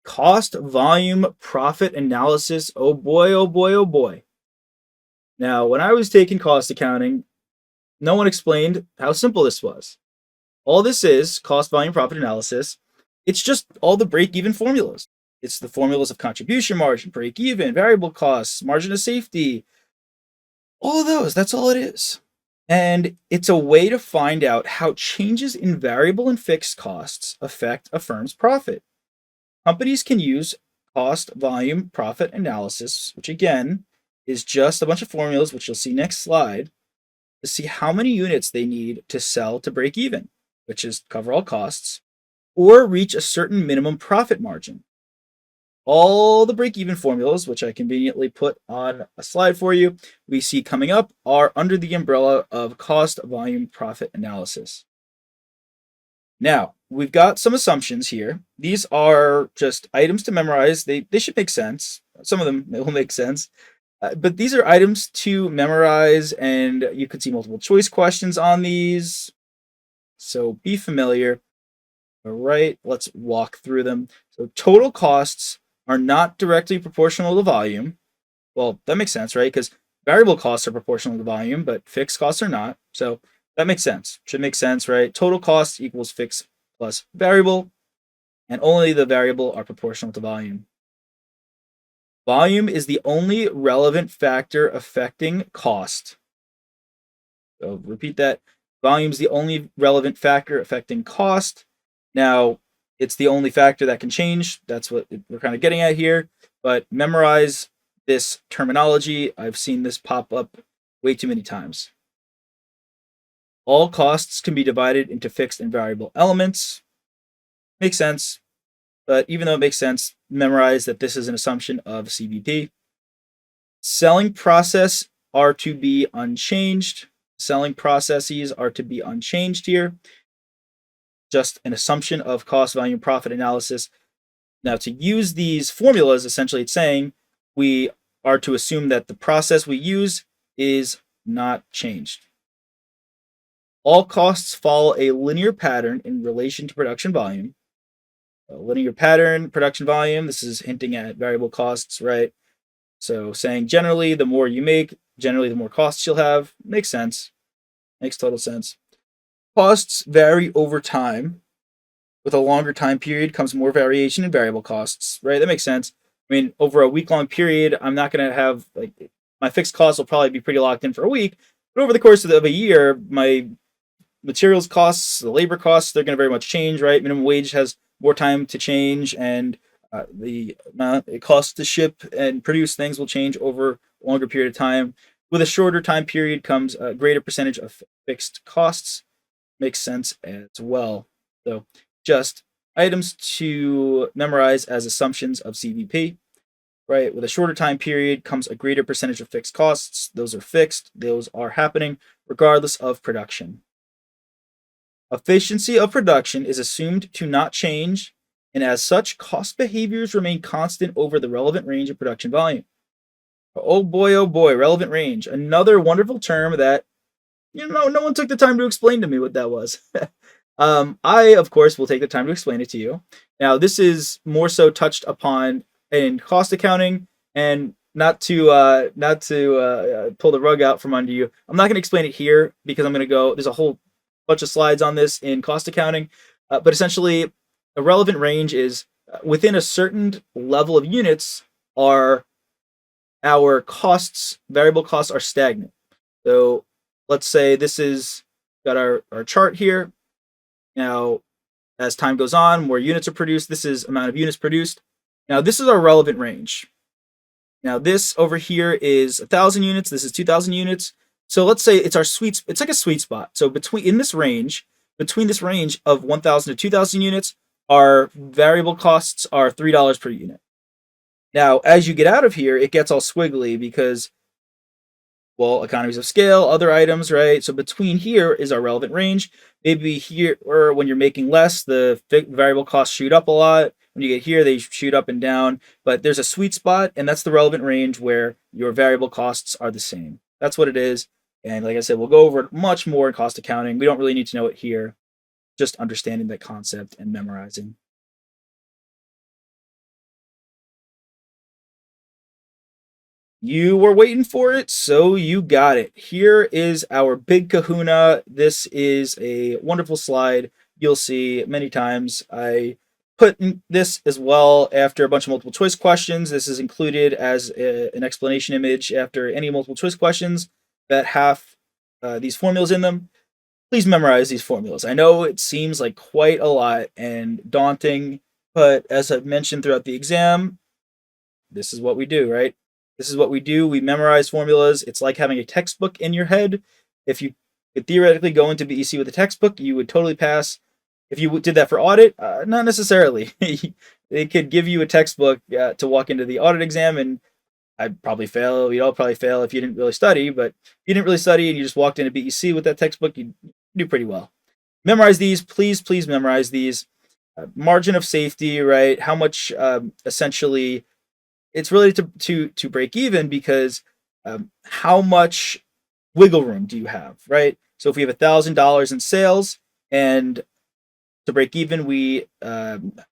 Cost, volume, profit analysis. Oh boy, oh boy, oh boy. Now, when I was taking cost accounting, no one explained how simple this was. All this is cost, volume, profit analysis. It's just all the break even formulas. It's the formulas of contribution margin, break even, variable costs, margin of safety, all of those. That's all it is. And it's a way to find out how changes in variable and fixed costs affect a firm's profit. Companies can use cost, volume, profit analysis, which again is just a bunch of formulas, which you'll see next slide, to see how many units they need to sell to break even, which is cover all costs, or reach a certain minimum profit margin. All the break even formulas, which I conveniently put on a slide for you, we see coming up are under the umbrella of cost, volume, profit analysis. Now, we've got some assumptions here. These are just items to memorize. They should make sense. Some of them will make sense. But these are items to memorize, and you could see multiple choice questions on these. So be familiar. All right, let's walk through them. So total costs are not directly proportional to volume. Well, that makes sense, right? Because variable costs are proportional to volume, but fixed costs are not. So that makes sense. Should make sense, right? Total cost equals fixed plus variable, and only the variable are proportional to volume. Volume is the only relevant factor affecting cost. So repeat that. Volume is the only relevant factor affecting cost. Now, it's the only factor that can change. That's what we're kind of getting at here. But memorize this terminology. I've seen this pop up way too many times. All costs can be divided into fixed and variable elements. Makes sense. But even though it makes sense, memorize that this is an assumption of CBP. Selling process are to be unchanged. Selling processes are to be unchanged here. Just an assumption of cost, volume, profit analysis. Now, to use these formulas, essentially it's saying we are to assume that the process we use is not changed. All costs follow a linear pattern in relation to production volume. A linear pattern, production volume, this is hinting at variable costs, right? So saying generally, the more you make, generally the more costs you'll have. Makes sense. Makes total sense. Costs vary over time. With a longer time period comes more variation in variable costs, right? That makes sense. I mean, over a week-long period, I'm not going to have, like, my fixed costs will probably be pretty locked in for a week. But over the course of a year, my materials costs, the labor costs, they're going to very much change, right? Minimum wage has more time to change, and the amount it costs to ship and produce things will change over a longer period of time. With a shorter time period comes a greater percentage of fixed costs. Makes sense as well. So just items to memorize as assumptions of CVP, right? With a shorter time period comes a greater percentage of fixed costs. Those are fixed. Those are happening regardless of production. Efficiency of production is assumed to not change, and as such, cost behaviors remain constant over the relevant range of production volume. Oh boy, relevant range. Another wonderful term that, no one took the time to explain to me what that was. I, of course, will take the time to explain it to you. Now, this is more so touched upon in cost accounting, and not to pull the rug out from under you. I'm not going to explain it here because I'm going to go. There's a whole bunch of slides on this in cost accounting, but essentially, a relevant range is within a certain level of units, our costs, variable costs, are stagnant. So let's say this is got our chart here. Now, as time goes on, more units are produced. This is amount of units produced. Now, this is our relevant range. Now, this over here is 1,000 units. This is 2,000 units. So let's say it's our sweet. It's like a sweet spot. So between this range of 1,000 to 2,000 units, our variable costs are $3 per unit. Now, as you get out of here, it gets all squiggly because, well, economies of scale, other items, right? So between here is our relevant range. Maybe here, or when you're making less, the variable costs shoot up a lot. When you get here, they shoot up and down. But there's a sweet spot, and that's the relevant range where your variable costs are the same. That's what it is. And like I said, we'll go over it much more in cost accounting. We don't really need to know it here. Just understanding that concept and memorizing. You were waiting for it, so you got it. Here is our big kahuna. This is a wonderful slide you'll see many times. I put this as well after a bunch of multiple choice questions. This is included as an explanation image after any multiple choice questions that have these formulas in them. Please memorize these formulas. I know it seems like quite a lot and daunting, but as I've mentioned throughout the exam, this is what we do, right? This is what we do. We memorize formulas. It's like having a textbook in your head. If you could theoretically go into BEC with a textbook, you would totally pass. If you did that for audit, not necessarily. They could give you a textbook to walk into the audit exam, and I'd probably fail. We'd all probably fail if you didn't really study. But if you didn't really study and you just walked into BEC with that textbook, you'd do pretty well. Memorize these, please. Please memorize these. Margin of safety, right? How much essentially it's related to break even because how much wiggle room do you have, right? So if we have $1,000 in sales and to break even we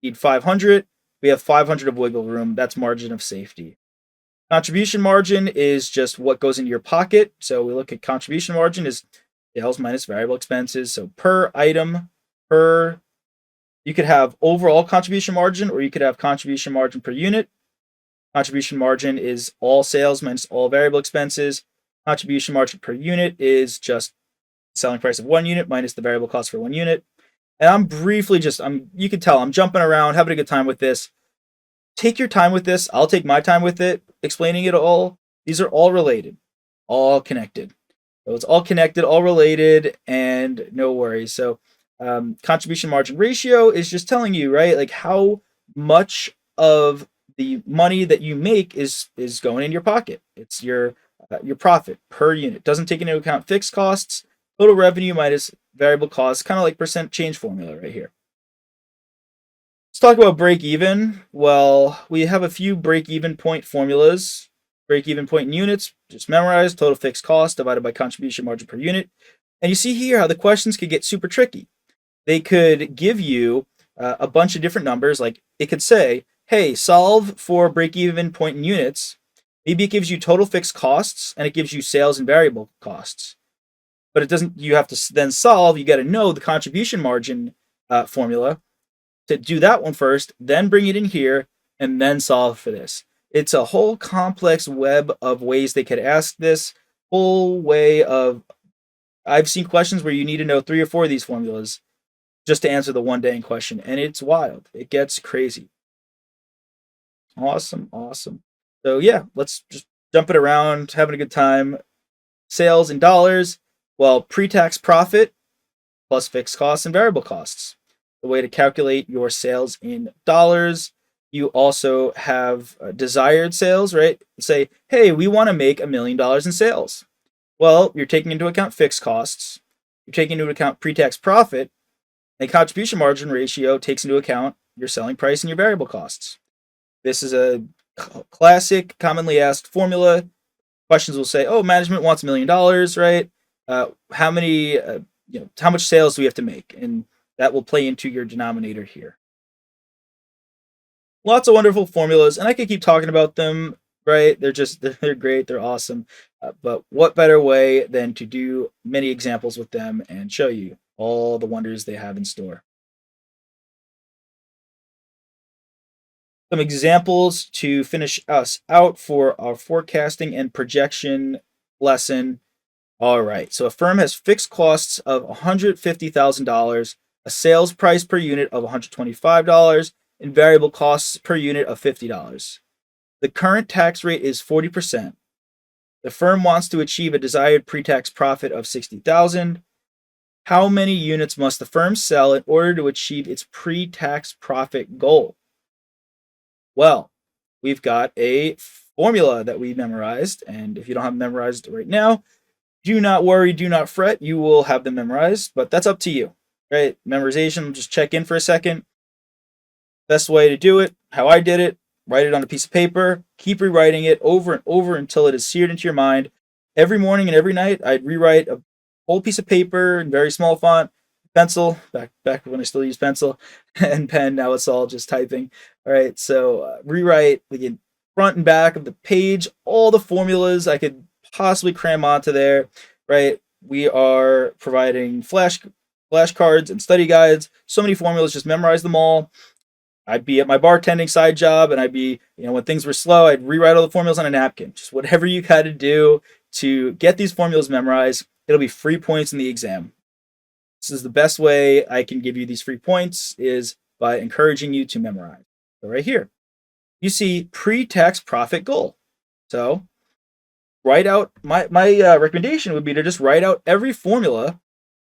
need 500, we have 500 of wiggle room. That's margin of safety. Contribution margin is just what goes into your pocket. So we look at contribution margin is sales minus variable expenses. So per item, per you could have overall contribution margin or you could have contribution margin per unit. Contribution margin is all sales minus all variable expenses. Contribution margin per unit is just selling price of one unit minus the variable cost for one unit. And I'm briefly you can tell I'm jumping around, having a good time with this. Take your time with this. I'll take my time with it, explaining it all. These are all related, all connected. So it's all connected, all related, and no worries. So contribution margin ratio is just telling you, right, like how much of the money that you make is going in your pocket. It's your profit per unit. Doesn't take into account fixed costs, total revenue minus variable costs, kind of like percent change formula right here. Let's talk about break even. Well, we have a few break even point formulas. Break even point in units, just memorize total fixed cost divided by contribution margin per unit. And you see here how the questions could get super tricky. They could give you a bunch of different numbers. Like it could say, hey, solve for break-even point in units. Maybe it gives you total fixed costs and it gives you sales and variable costs. But it doesn't, you have to then solve, you got to know the contribution margin formula to do that one first, then bring it in here, and then solve for this. It's a whole complex web of ways they could ask this, whole way of, I've seen questions where you need to know 3 or 4 of these formulas just to answer the one day in question. And it's wild. It gets crazy. Awesome. So yeah, let's just jump it around, having a good time. Sales in dollars. Well, pre-tax profit plus fixed costs and variable costs. The way to calculate your sales in dollars. You also have desired sales, right? Say, hey, we want to make $1 million in sales. Well, you're taking into account fixed costs. You're taking into account pre-tax profit. A contribution margin ratio takes into account your selling price and your variable costs. This is a classic, commonly asked formula. Questions will say, "Oh, management wants $1 million, right? How many, how much sales do we have to make?" And that will play into your denominator here. Lots of wonderful formulas, and I could keep talking about them. Right? They're great. They're awesome. But what better way than to do many examples with them and show you all the wonders they have in store. Some examples to finish us out for our forecasting and projection lesson. All right, so a firm has fixed costs of $150,000, a sales price per unit of $125, and variable costs per unit of $50. The current tax rate is 40%. The firm wants to achieve a desired pre-tax profit of $60,000. How many units must the firm sell in order to achieve its pre-tax profit goal? Well, we've got a formula that we memorized, and if you don't have them memorized right now, do not worry, do not fret, you will have them memorized, but that's up to you, right? Memorization, just check in for a second. Best way to do it, how I did it, write it on a piece of paper, keep rewriting it over and over until it is seared into your mind. Every morning and every night, I'd rewrite a whole piece of paper in very small font, pencil, back when I still use pencil, and pen. Now it's all just typing. All right, so rewrite again front and back of the page, all the formulas I could possibly cram onto there, right? We are providing flashcards and study guides, so many formulas, just memorize them all. I'd be at my bartending side job and I'd be, when things were slow, I'd rewrite all the formulas on a napkin. Just whatever you got to do to get these formulas memorized, it'll be free points in the exam. This is the best way I can give you these free points is by encouraging you to memorize. So right here, you see pre-tax profit goal. So write out, my recommendation would be to just write out every formula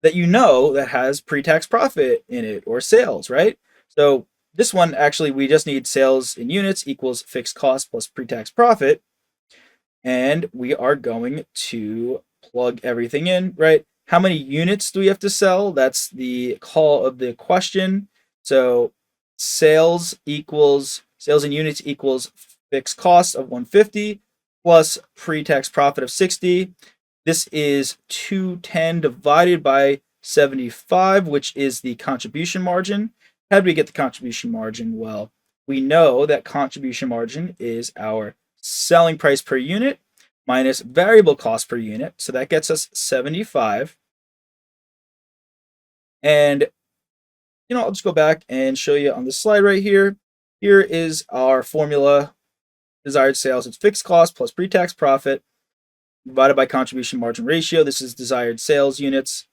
that that has pre-tax profit in it or sales, right? So this one, actually, we just need sales in units equals fixed cost plus pre-tax profit. And we are going to plug everything in, right? How many units do we have to sell? That's the call of the question. So sales in units equals fixed cost of 150 plus pre-tax profit of 60. This is 210 divided by 75, which is the contribution margin. How do we get the contribution margin? Well, we know that contribution margin is our selling price per unit minus variable cost per unit. So that gets us 75. And, I'll just go back and show you on the slide right here. Here is our formula, desired sales. It's fixed cost plus pre-tax profit divided by contribution margin ratio. This is desired sales units.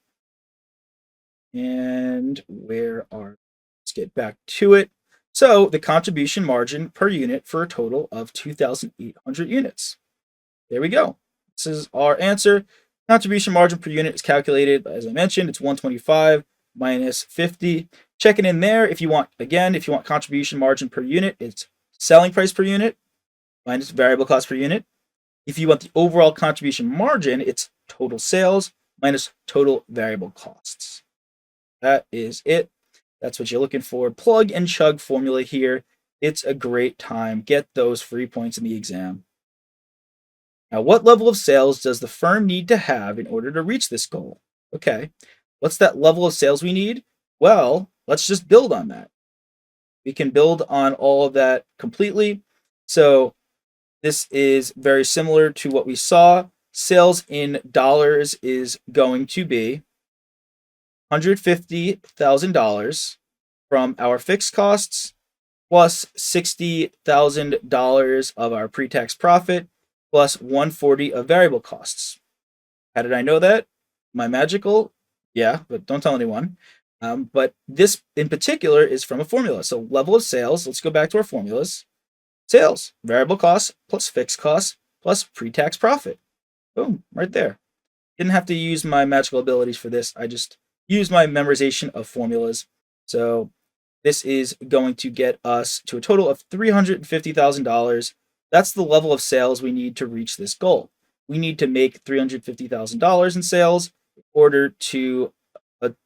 And let's get back to it. So the contribution margin per unit for a total of 2,800 units. There we go. This is our answer. Contribution margin per unit is calculated, as I mentioned, it's 125 minus 50. Check it in there if you want contribution margin per unit, it's selling price per unit minus variable cost per unit. If you want the overall contribution margin, it's total sales minus total variable costs. That is it. That's what you're looking for. Plug and chug formula here. It's a great time. Get those free points in the exam. Now, what level of sales does the firm need to have in order to reach this goal? Okay, what's that level of sales we need? Well, let's just build on that. We can build on all of that completely. So this is very similar to what we saw. Sales in dollars is going to be $150,000 from our fixed costs plus $60,000 of our pre-tax profit plus 140 of variable costs. How did I know that? Am I magical? Yeah, but don't tell anyone. But this in particular is from a formula. So level of sales, let's go back to our formulas. Sales, variable costs plus fixed costs plus pre-tax profit. Boom, right there. Didn't have to use my magical abilities for this. I just used my memorization of formulas. So this is going to get us to a total of $350,000. That's the level of sales we need to reach this goal. We need to make $350,000 in sales in order to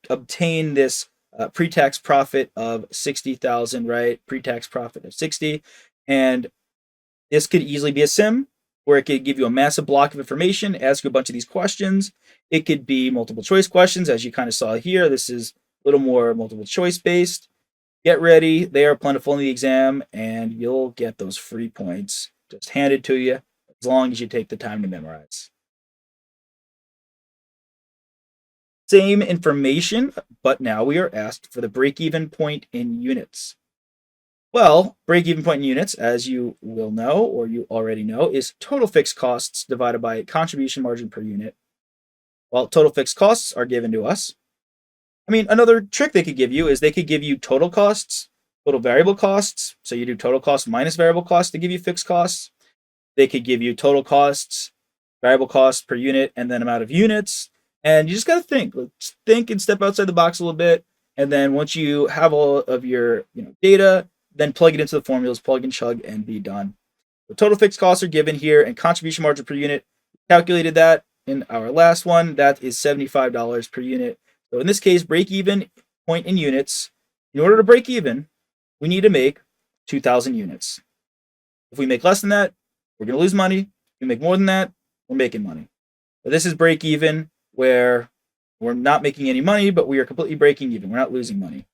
obtain this pre-tax profit of 60,000, right? Pre-tax profit of 60. And this could easily be a sim where it could give you a massive block of information, ask you a bunch of these questions. It could be multiple choice questions, as you kind of saw here. This is a little more multiple choice based. Get ready. They are plentiful in the exam, and you'll get those free points just handed to you as long as you take the time to memorize. Same information, but now we are asked for the break-even point in units. Well, break-even point in units, as you will know, or you already know, is total fixed costs divided by contribution margin per unit. Well, total fixed costs are given to us. Another trick they could give you is they could give you total costs, total variable costs. So you do total cost minus variable costs to give you fixed costs. They could give you total costs, variable costs per unit, and then amount of units. And you just got to think and step outside the box a little bit. And then once you have all of your data, then plug it into the formulas, plug and chug, and be done. The total fixed costs are given here, and contribution margin per unit, calculated that in our last one. That is $75 per unit. So in this case, break even point in units. In order to break even, we need to make 2,000 units. If we make less than that, we're going to lose money. If we make more than that, we're making money. But this is break even, where we're not making any money, but we are completely breaking even. We're not losing money.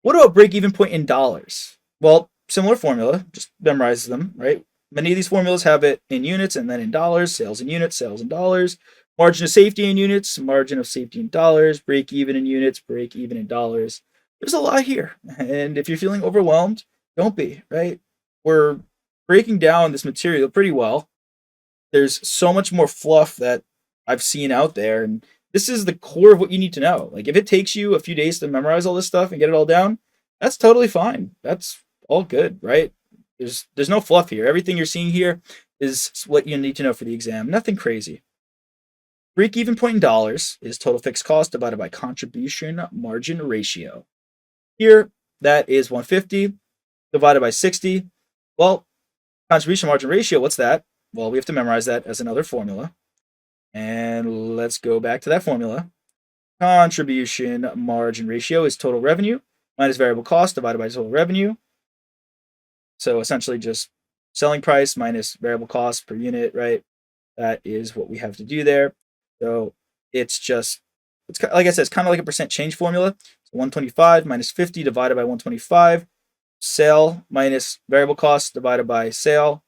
What about break even point in dollars? Well, similar formula, just memorize them, right? Many of these formulas have it in units and then in dollars, sales in units, sales in dollars, margin of safety in units, margin of safety in dollars, break even in units, break even in dollars. There's a lot here. And if you're feeling overwhelmed, don't be, right? We're breaking down this material pretty well. There's so much more fluff that I've seen out there. And this is the core of what you need to know. Like, if it takes you a few days to memorize all this stuff and get it all down, that's totally fine. That's all good, right? There's no fluff here. Everything you're seeing here is what you need to know for the exam. Nothing crazy. Break even point in dollars is total fixed cost divided by contribution margin ratio. Here, that is 150 divided by 60. Well, contribution margin ratio, what's that? Well, we have to memorize that as another formula. And let's go back to that formula. Contribution margin ratio is total revenue minus variable cost divided by total revenue. So essentially just selling price minus variable cost per unit, right? That is what we have to do there. So it's like I said, it's kind of like a percent change formula. So 125 minus 50 divided by 125. Sale minus variable cost divided by sale.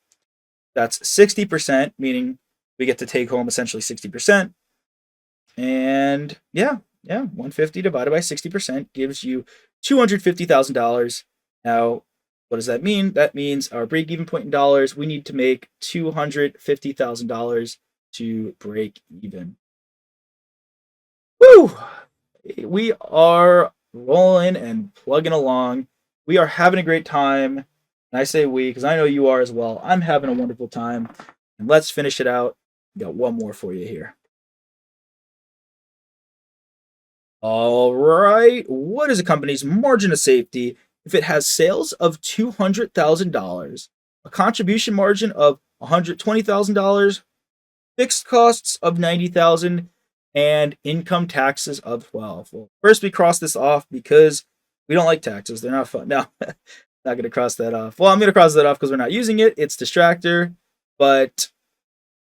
That's 60%, meaning we get to take home essentially 60%. And yeah, 150 divided by 60% gives you $250,000. Now, what does that mean? That means our break even point in dollars, we need to make $250,000 to break even. Woo! We are rolling and plugging along. We are having a great time. And I say we because I know you are as well. I'm having a wonderful time. And let's finish it out. Got one more for you here. All right. What is a company's margin of safety if it has sales of $200,000, a contribution margin of $120,000, fixed costs of $90,000, and income taxes of $12,000? Well, first we cross this off because we don't like taxes. They're not fun. No, not going to cross that off. Well, I'm going to cross that off because we're not using it. It's distractor, but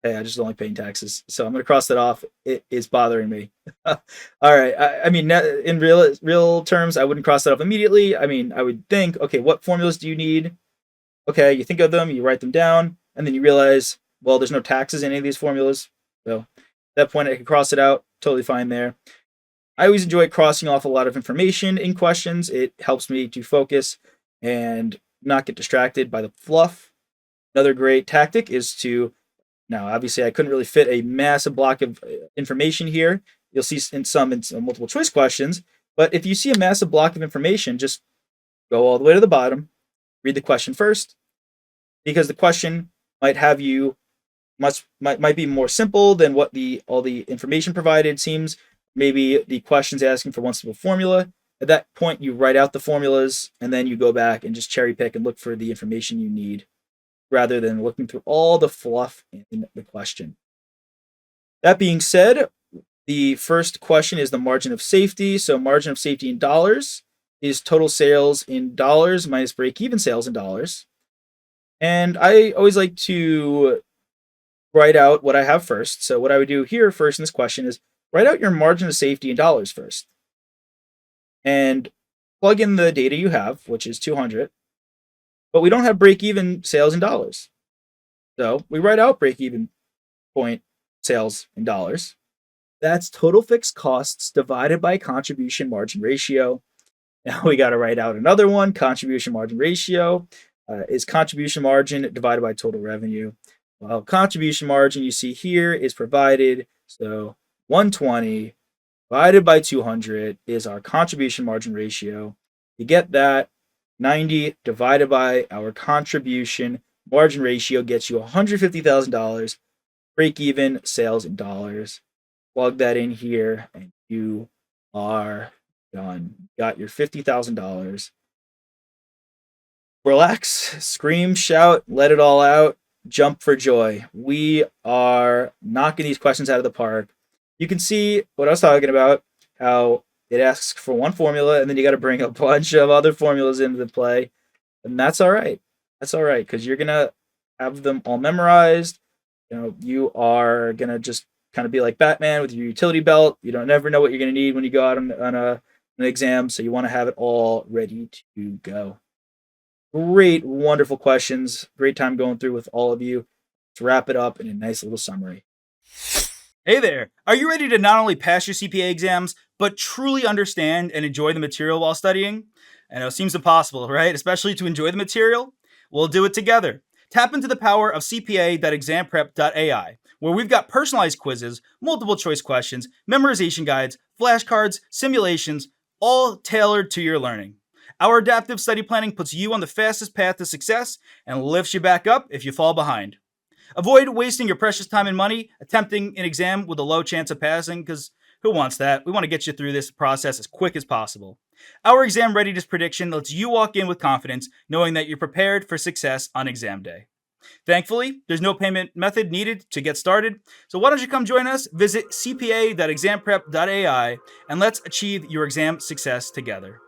hey, I just don't like paying taxes, so I'm going to cross that off. It is bothering me. All right. I mean, in real terms, I wouldn't cross that off immediately. I mean, I would think, okay, what formulas do you need? Okay, you think of them, you write them down, and then you realize, well, there's no taxes in any of these formulas. So at that point, I can cross it out. Totally fine there. I always enjoy crossing off a lot of information in questions. It helps me to focus and not get distracted by the fluff. Another great tactic is to now, obviously, I couldn't really fit a massive block of information here. You'll see in some multiple choice questions. But if you see a massive block of information, just go all the way to the bottom, read the question first, because the question might have you might be more simple than what all the information provided seems. Maybe the question's asking for one simple formula. At that point, you write out the formulas, and then you go back and just cherry pick and look for the information you need, rather than looking through all the fluff in the question. That being said, the first question is the margin of safety. So margin of safety in dollars is total sales in dollars minus break-even sales in dollars. And I always like to write out what I have first. So what I would do here first in this question is write out your margin of safety in dollars first. And plug in the data you have, which is 200. But we don't have break-even sales in dollars. So we write out break-even point sales in dollars. That's total fixed costs divided by contribution margin ratio. Now we got to write out another one. Contribution margin ratio is contribution margin divided by total revenue. Well, contribution margin you see here is provided. So 120 divided by 200 is our contribution margin ratio. You get that. 90 divided by our contribution margin ratio gets you $150,000. Break even sales in dollars. Plug that in here, and you are done. Got your $50,000. Relax, scream, shout, let it all out, jump for joy. We are knocking these questions out of the park. You can see what I was talking about, how it asks for one formula, and then you got to bring a bunch of other formulas into the play. And that's all right. That's all right, because you're going to have them all memorized. You are going to just kind of be like Batman with your utility belt. You don't never know what you're going to need when you go out on an exam, so you want to have it all ready to go. Great, wonderful questions. Great time going through with all of you. Let's wrap it up in a nice little summary. Hey there! Are you ready to not only pass your CPA exams, but truly understand and enjoy the material while studying? I know it seems impossible, right? Especially to enjoy the material? We'll do it together. Tap into the power of CPA.examprep.ai, where we've got personalized quizzes, multiple choice questions, memorization guides, flashcards, simulations, all tailored to your learning. Our adaptive study planning puts you on the fastest path to success and lifts you back up if you fall behind. Avoid wasting your precious time and money attempting an exam with a low chance of passing, because who wants that? We want to get you through this process as quick as possible. Our exam readiness prediction lets you walk in with confidence, knowing that you're prepared for success on exam day. Thankfully, there's no payment method needed to get started, so why don't you come join us? Visit cpa.examprep.ai and let's achieve your exam success together.